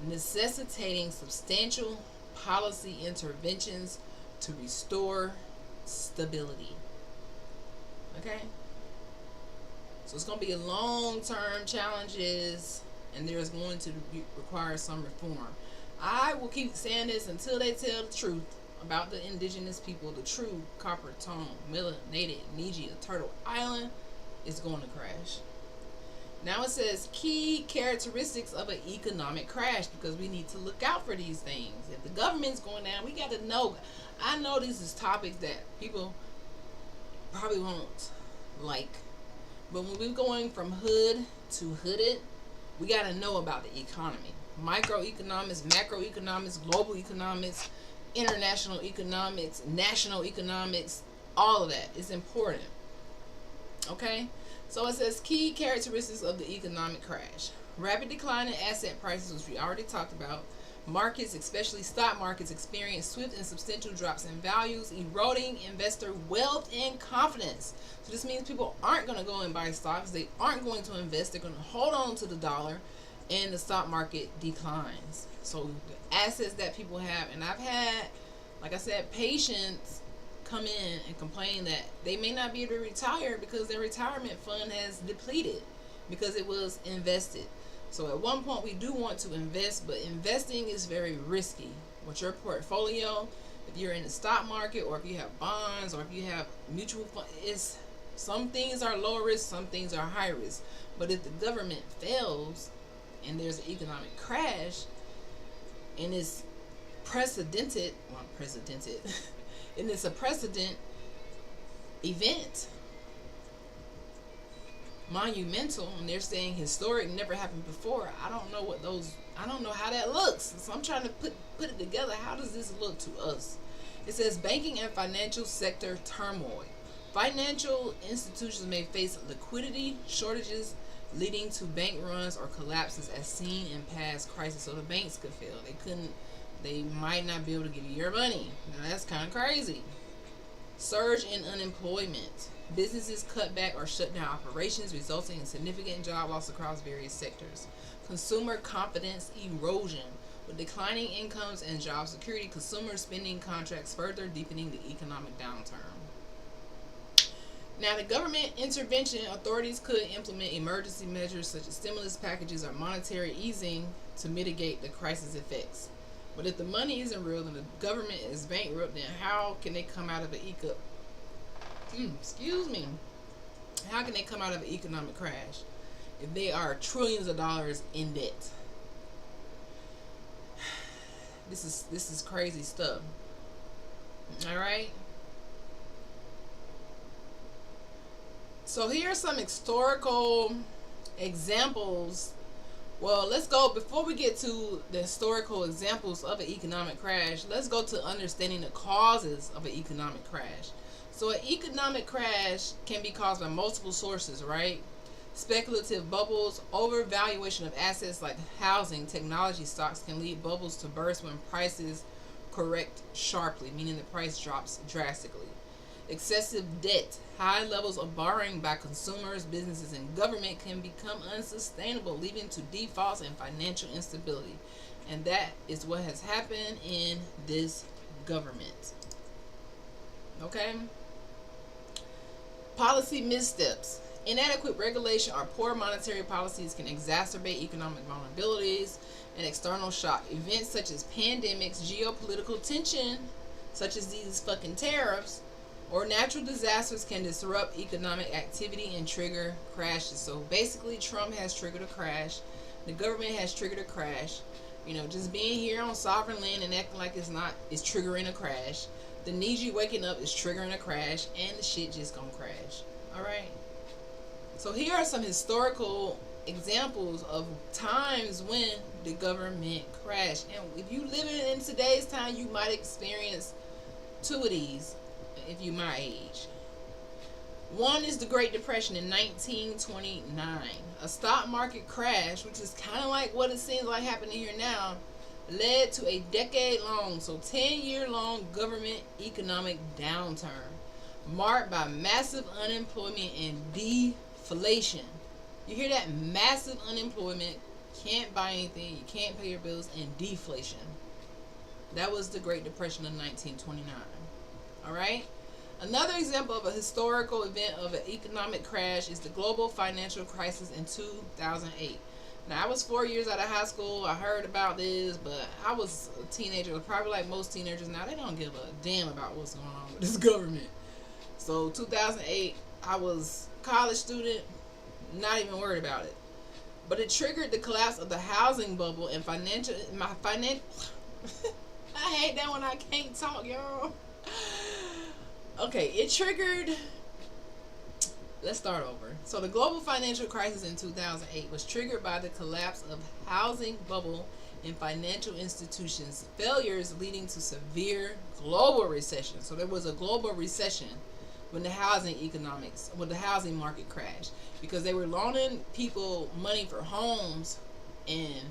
necessitating substantial policy interventions to restore stability. Okay? So it's going to be a long-term challenges, and there's going to require some reform. I will keep saying this until they tell the truth about the indigenous people. The true copper tone, melanated Niji of Turtle Island is going to crash. Now it says key characteristics of an economic crash, because we need to look out for these things. If the government's going down, we got to know. I know these is topics that people probably won't like, but when we're going from hood to hooded, we got to know about the economy. Microeconomics, macroeconomics, global economics, international economics, national economics, all of that is important. Okay? So it says key characteristics of the economic crash. Rapid decline in asset prices, which we already talked about. Markets, especially stock markets, experience swift and substantial drops in values, eroding investor wealth and confidence. So this means people aren't going to go and buy stocks. They aren't going to invest. They're going to hold on to the dollar, and the stock market declines. So the assets that people have, and I've had, like I said, patients come in and complain that they may not be able to retire because their retirement fund has depleted because it was invested. So at one point we do want to invest, but investing is very risky. With your portfolio, if you're in the stock market or if you have bonds or if you have mutual funds, some things are low risk, some things are high risk. But if the government fails and there's an economic crash and it's and it's a precedent event, monumental, and they're saying historic, never happened before. I don't know how that looks. So I'm trying to put it together. How does this look to us? It says banking and financial sector turmoil. Financial institutions may face liquidity shortages leading to bank runs or collapses as seen in past crises. So the banks could fail. They might not be able to give you your money. Now that's kind of crazy. Surge in unemployment. Businesses cut back or shut down operations, resulting in significant job loss across various sectors. Consumer confidence erosion. With declining incomes and job security, consumer spending contracts, further deepening the economic downturn. Now, the government intervention, authorities could implement emergency measures such as stimulus packages or monetary easing to mitigate the crisis effects. But if the money isn't real and the government is bankrupt, then how can they come out of an How can they come out of an economic crash if they are trillions of dollars in debt? This is crazy stuff. All right. So here are some historical examples. Well, let's go, before we get to the historical examples of an economic crash, let's go to understanding the causes of an economic crash. So an economic crash can be caused by multiple sources, right? Speculative bubbles, overvaluation of assets like housing, technology stocks can lead bubbles to burst when prices correct sharply, meaning the price drops drastically. Excessive debt, high levels of borrowing by consumers, businesses, and government can become unsustainable, leading to defaults and financial instability. And that is what has happened in this government. Okay? Policy missteps. Inadequate regulation or poor monetary policies can exacerbate economic vulnerabilities and external shock. Events such as pandemics, geopolitical tension, such as these fucking tariffs, or natural disasters can disrupt economic activity and trigger crashes. So basically, Trump has triggered a crash. The government has triggered a crash. Just being here on sovereign land and acting like it's not is triggering a crash. The Niji waking up is triggering a crash, and the shit just gonna crash. Alright? So here are some historical examples of times when the government crashed. And if you live in today's time, you might experience two of these if you my age. One is the Great Depression in 1929. A stock market crash, which is kind of like what it seems like happening here now, led to a decade-long, so 10-year-long government economic downturn marked by massive unemployment and deflation. You hear that? Massive unemployment, can't buy anything, you can't pay your bills, and deflation. That was the Great Depression of 1929. Alright? Another example of a historical event of an economic crash is the global financial crisis in 2008. Now, I was 4 years out of high school. I heard about this, but I was a teenager, probably like most teenagers now. They don't give a damn about what's going on with this government. So 2008, I was a college student, not even worried about it. But it triggered the collapse of the housing bubble and I hate that when I can't talk, y'all. Okay, it triggered. Let's start over. So the global financial crisis in 2008 was triggered by the collapse of housing bubble and financial institutions' failures leading to severe global recession. So there was a global recession when the housing market crashed because they were loaning people money for homes and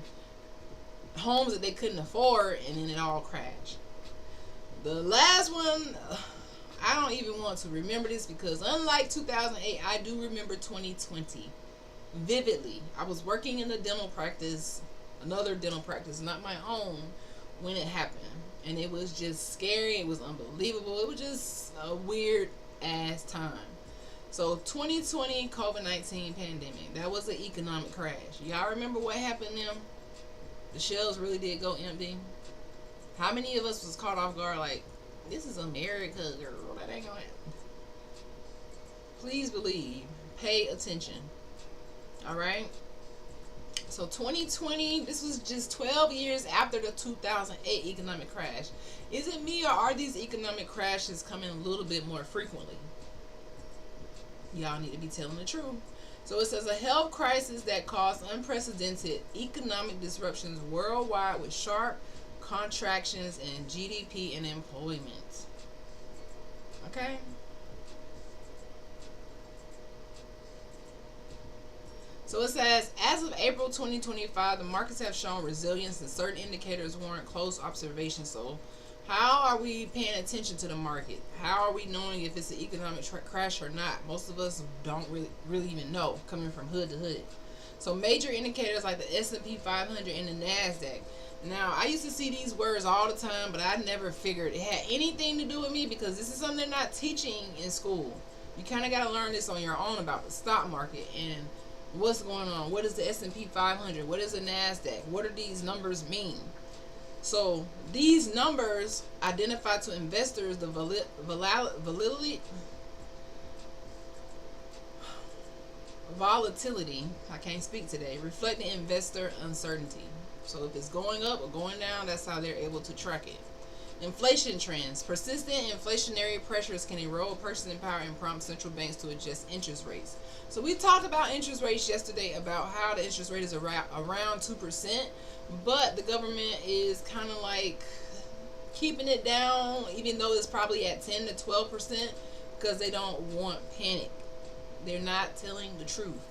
homes that they couldn't afford, and then it all crashed. The last one, I don't even want to remember this because unlike 2008, I do remember 2020 vividly. I was working in a dental practice, another dental practice, not my own, when it happened. And it was just scary. It was unbelievable. It was just a weird ass time. So 2020 COVID-19 pandemic, that was an economic crash. Y'all remember what happened then? The shelves really did go empty. How many of us was caught off guard like, this is America, girl, that ain't gonna happen. Please believe, pay attention. Alright? So 2020, this was just 12 years after the 2008 economic crash. Is it me or are these economic crashes coming a little bit more frequently? Y'all need to be telling the truth. So it says a health crisis that caused unprecedented economic disruptions worldwide with sharp contractions in GDP and employment. Okay? So it says, as of April 2025, the markets have shown resilience and certain indicators warrant close observation. So how are we paying attention to the market? How are we knowing if it's an economic crash or not? Most of us don't really even know, coming from hood to hood. So major indicators like the S&P 500 and the NASDAQ. Now, I used to see these words all the time, but I never figured it had anything to do with me because this is something they're not teaching in school. You kind of got to learn this on your own about the stock market and what's going on. What is the S&P 500? What is the NASDAQ? What do these numbers mean? So these numbers identify to investors the volatility, I can't speak today, reflecting investor uncertainty. So if it's going up or going down, that's how they're able to track it. Inflation trends. Persistent inflationary pressures can erode purchasing power and prompt central banks to adjust interest rates. So we talked about interest rates yesterday, about how the interest rate is around 2%, but the government is kind of like keeping it down, even though it's probably at 10 to 12%, because they don't want panic. They're not telling the truth.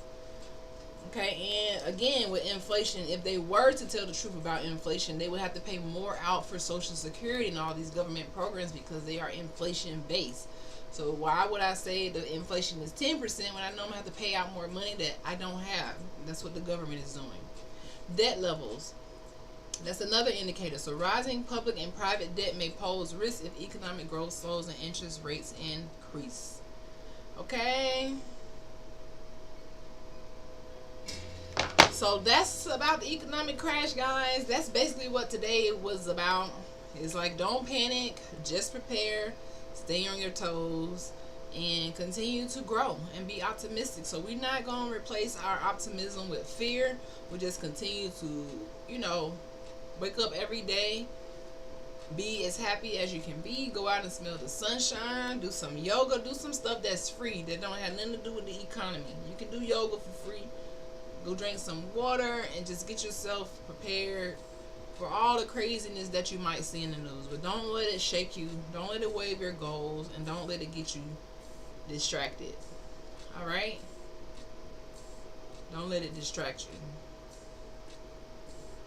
Okay, and again, with inflation, if they were to tell the truth about inflation, they would have to pay more out for Social Security and all these government programs because they are inflation based. So why would I say the inflation is 10% when I know I'm going to have to pay out more money that I don't have? That's what the government is doing. Debt levels. That's another indicator. So rising public and private debt may pose risk if economic growth slows and interest rates increase. Okay. So that's about the economic crash, guys. That's basically what today was about. It's like, don't panic, just prepare, stay on your toes, and continue to grow and be optimistic. So we're not going to replace our optimism with fear. We just continue to, wake up every day, be as happy as you can be, go out and smell the sunshine, do some yoga, do some stuff that's free, that don't have nothing to do with the economy. You can do yoga for free. Go drink some water and just get yourself prepared for all the craziness that you might see in the news. But don't let it shake you. Don't let it wave your goals. And don't let it get you distracted. Alright? Don't let it distract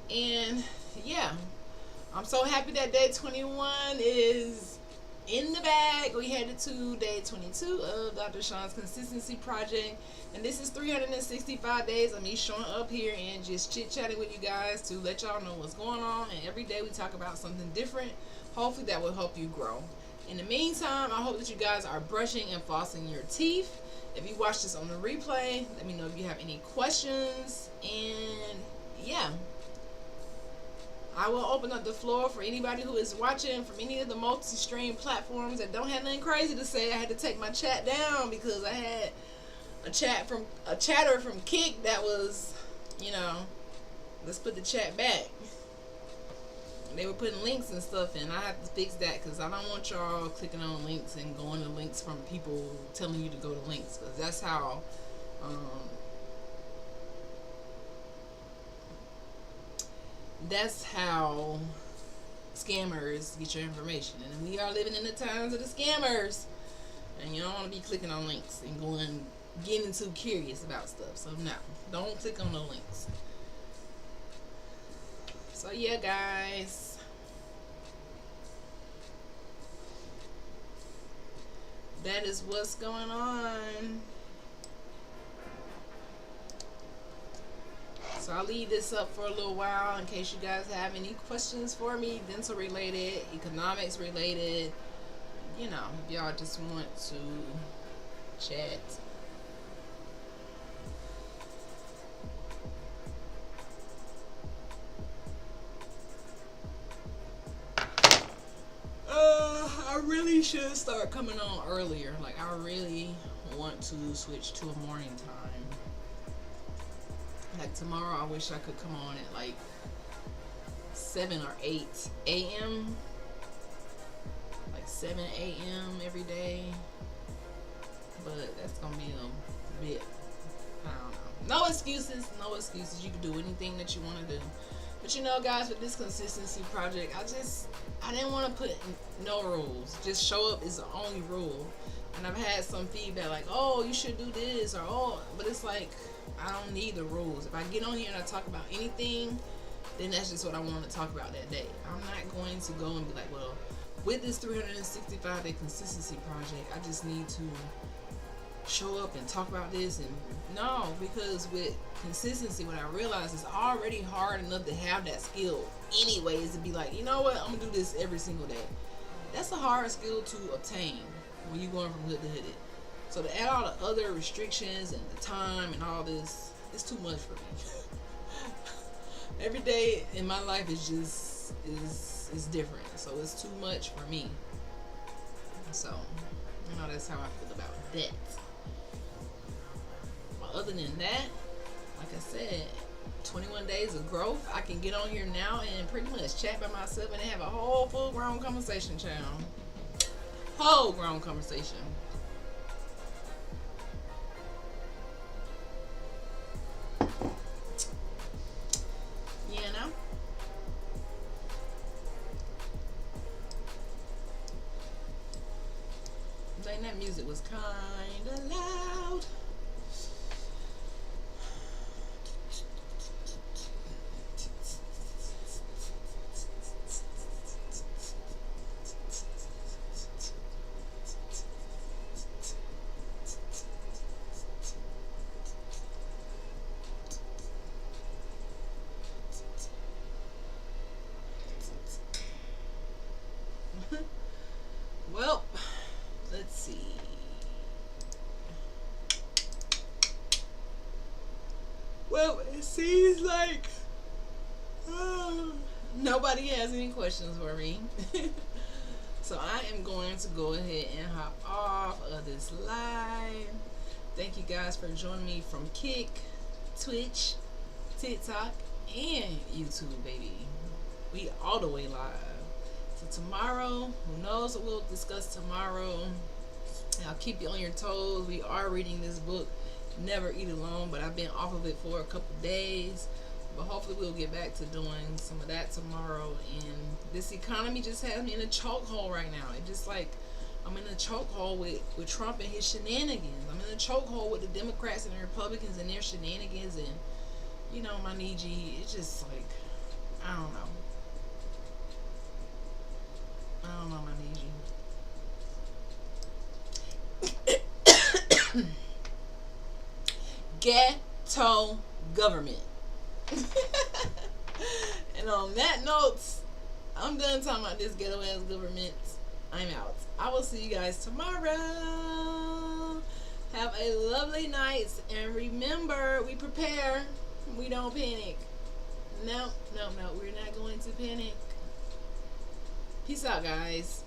you. And yeah, I'm so happy that day 21 is in the bag. We headed to day 22 of Dr. Sean's Consistency Project. And this is 365 days of me showing up here and just chit-chatting with you guys to let y'all know what's going on. And every day we talk about something different. Hopefully that will help you grow. In the meantime, I hope that you guys are brushing and flossing your teeth. If you watch this on the replay, let me know if you have any questions. And yeah, I will open up the floor for anybody who is watching from any of the multi-stream platforms that don't have nothing crazy to say. I had to take my chat down because I had a chatter from Kick that was, let's put the chat back. They were putting links and stuff in. I have to fix that because I don't want y'all clicking on links and going to links from people telling you to go to links, because that's how that's how scammers get your information. And we are living in the times of the scammers. And you don't want to be clicking on links and getting too curious about stuff. So no, don't click on the links. So yeah, guys, that is what's going on. So I'll leave this up for a little while in case you guys have any questions for me, dental related, economics related. You know, if y'all just want to chat. I really should start coming on earlier. Like, I really want to switch to a morning time. Like, tomorrow I wish I could come on at like 7 or 8 a.m. Like 7 a.m. every day. But that's gonna be a bit, I don't know. No excuses, no excuses. You can do anything that you want to do. But you know, guys, with this consistency project, I didn't want to put no rules. Just show up is the only rule. And I've had some feedback like, oh, you should do this, or oh, but it's like, I don't need the rules. If I get on here and I talk about anything, then that's just what I want to talk about that day. I'm not going to go and be like, well, with this 365-day consistency project, I just need to show up and talk about this. And no, because with consistency, what I realize is already hard enough to have that skill anyways, to be like, you know what, I'm gonna do this every single day. That's a hard skill to obtain when you're going from hood to hood. So to add all the other restrictions and the time and all this, it's too much for me. Every day in my life is just is different, so it's too much for me. So, you know, that's how I feel about that. Other than that, like I said, 21 days of growth. I can get on here now and pretty much chat by myself and have a whole full-grown conversation channel. Whole grown conversation. You know? Dang, that music was kinda loud. Well, let's see. Well, it seems like nobody has any questions for me. So I am going to go ahead and hop off of this live. Thank you guys for joining me from Kick, Twitch, TikTok, and YouTube, baby. We all the way live. So tomorrow, who knows what we'll discuss tomorrow. I'll keep you on your toes. We are reading this book, Never Eat Alone, but I've been off of it for a couple days. But hopefully we'll get back to doing some of that tomorrow. And this economy just has me in a chokehold right now. It just like, I'm in a chokehold with Trump and his shenanigans. I'm in a chokehold with the Democrats and the Republicans and their shenanigans. And, you know, my Niji, it's just like, I don't know. I don't know, my Niji. Ghetto government. And on that note, I'm done talking about this ghetto ass government. I'm out. I will see you guys tomorrow. Have a lovely night. And remember, we prepare. We don't panic. No, we're not going to panic. Peace out, guys.